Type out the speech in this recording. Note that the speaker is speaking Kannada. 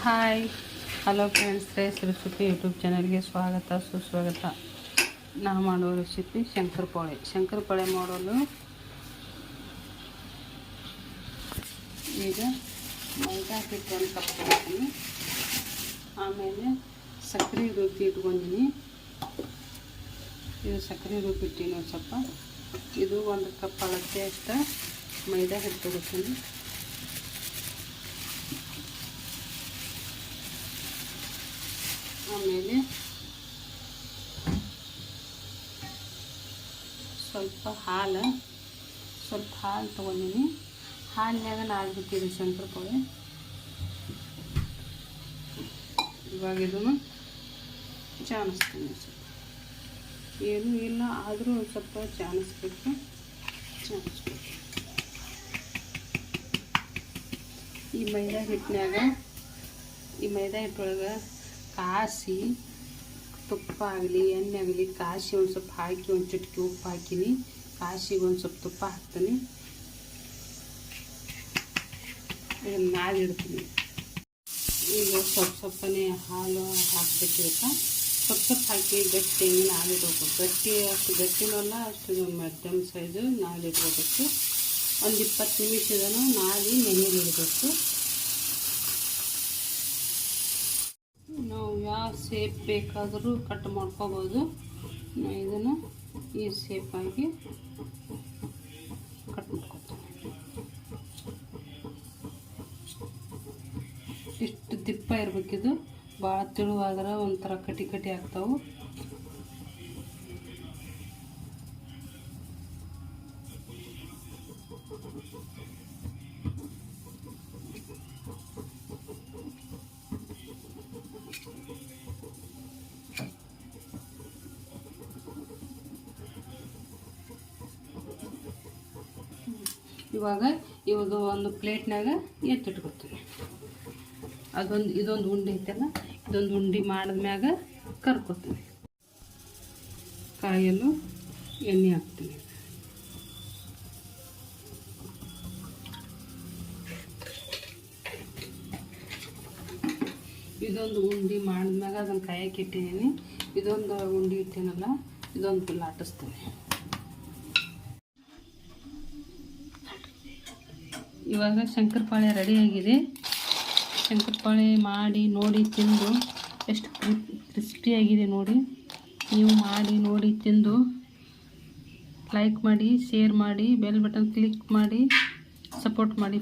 Hi hello friends, race recipe YouTube ಚಾನಲ್ಗೆ ಸ್ವಾಗತ ಸುಸ್ವಾಗತ. ನಾವು ಮಾಡುವ ರೆಸಿಪಿ ಶಂಕರಪಾಳೆ ಮಾಡಲು ಈಗ ಮೈದಾ ಹಿಟ್ಟು ಒಂದು ಕಪ್ ಹಾಕ್ತೀನಿ. ಆಮೇಲೆ ಸಕ್ಕರೆ ರುಬ್ಬಿ ಇಟ್ಕೊಂಡಿನಿ. ಇದು ಸಕ್ಕರೆ ರುಬ್ಬಿಟ್ಟಿನಿ ಒಂದು ಸ್ವಲ್ಪ. ಇದು ಒಂದು ಕಪ್ ಅಳತೆ ಅಷ್ಟು ಮೈದಾ ಹಿಟ್ಟು ತಗೋತೀನಿ. ಆಮೇಲೆ ಸ್ವಲ್ಪ ಹಾಲು ತೊಗೊಂಡಿನಿ. ಹಾಲಿನಾಗ ನಾದ್ಬಿಟ್ಟಿದೆ ಶಂಕರಪಾಳೆ. ಇವಾಗ ಇದನ್ನು ಚಾಣಿಸ್ತೀನಿ. ಏನೂ ಇಲ್ಲ ಆದರೂ ಒಂದು ಸ್ವಲ್ಪ ಚಾಣಿಸ್ಬೇಕು. ಈ ಮೈದಾ ಹಿಟ್ಟೊಳಗೆ ಕಾಸಿ ತುಪ್ಪ ಆಗಲಿ ಎಣ್ಣೆ ಆಗಲಿ ಕಾಸಿ ಒಂದು ಸ್ವಲ್ಪ ಹಾಕಿ ಒಂದು ಚಿಟಿಕೆ ಉಪ್ಪು ಹಾಕಿನಿ. ಕಾಸಿಗೆ ಒಂದು ಸ್ವಲ್ಪ ತುಪ್ಪ ಹಾಕ್ತೀನಿ. ಇದನ್ನು ನಾದಿಡ್ತೀನಿ. ಈಗ ಸ್ವಲ್ಪನೇ ಹಾಲು ಹಾಕಬೇಕಿರುತ್ತೆ. ಸ್ವಲ್ಪ ಹಾಕಿ ಗಟ್ಟಿ ನಾದಿಡ್ಬೇಕು. ಅಷ್ಟು ಗಟ್ಟಿನೂ ಅಲ್ಲ, ಅಷ್ಟು ಮಧ್ಯಮ ಸೈಜು ನಾದಿಡ್ಬೇಕು. ಒಂದು 20 ನಿಮಿಷದೂ ನಾದಿ ನೆನೆಲಿಡಬೇಕು. ನಾವು ಯಾವ ಶೇಪ್ ಬೇಕಾದರೂ ಕಟ್ ಮಾಡ್ಕೋಬೋದು. ಇದನ್ನು ಈ ಶೇಪಾಗಿ ಕಟ್ ಮಾಡ್ಕೊತೀವಿ. ಇಷ್ಟು ದಿಪ್ಪ ಇರಬೇಕಿದು. ಭಾಳ ತಿಳುವಾದ್ರೆ ಒಂಥರ ಕಟಿ ಆಗ್ತಾವೆ. ಇವಾಗ ಒಂದು ಪ್ಲೇಟ್ನಾಗ ಎತ್ತಿಟ್ಕೊತೀವಿ. ಇದೊಂದು ಉಂಡೆ ಐತಲ್ಲ, ಇದೊಂದು ಉಂಡೆ ಮಾಡಿದ್ಮ್ಯಾಗ ಕರ್ಕೊತೀವಿ. ಕಾಯಲು ಎಣ್ಣೆ ಹಾಕ್ತೀವಿ. ಇದೊಂದು ಉಂಡೆ ಮಾಡಿದ್ಮ್ಯಾಗ ಅದನ್ನು ಕಾಯಕ್ಕೆ ಇಟ್ಟಿದ್ದೀನಿ. ಇದೊಂದು ಉಂಡೆ ಇಟ್ಟೇನಲ್ಲ, ಇದೊಂದು ಲಾಟಿಸ್ತೀನಿ. ಇವಾಗ ಶಂಕರಪಾಳೆ ರೆಡಿಯಾಗಿದೆ. ಶಂಕರಪಾಳೆ ಮಾಡಿ ನೋಡಿ ತಿಂದು ಎಷ್ಟು ಕ್ರಿಸ್ಪಿಯಾಗಿದೆ ನೋಡಿ. ನೀವು ಮಾಡಿ ನೋಡಿ ತಿಂದು ಲೈಕ್ ಮಾಡಿ, ಶೇರ್ ಮಾಡಿ, ಬೆಲ್ ಬಟನ್ ಕ್ಲಿಕ್ ಮಾಡಿ, ಸಪೋರ್ಟ್ ಮಾಡಿ.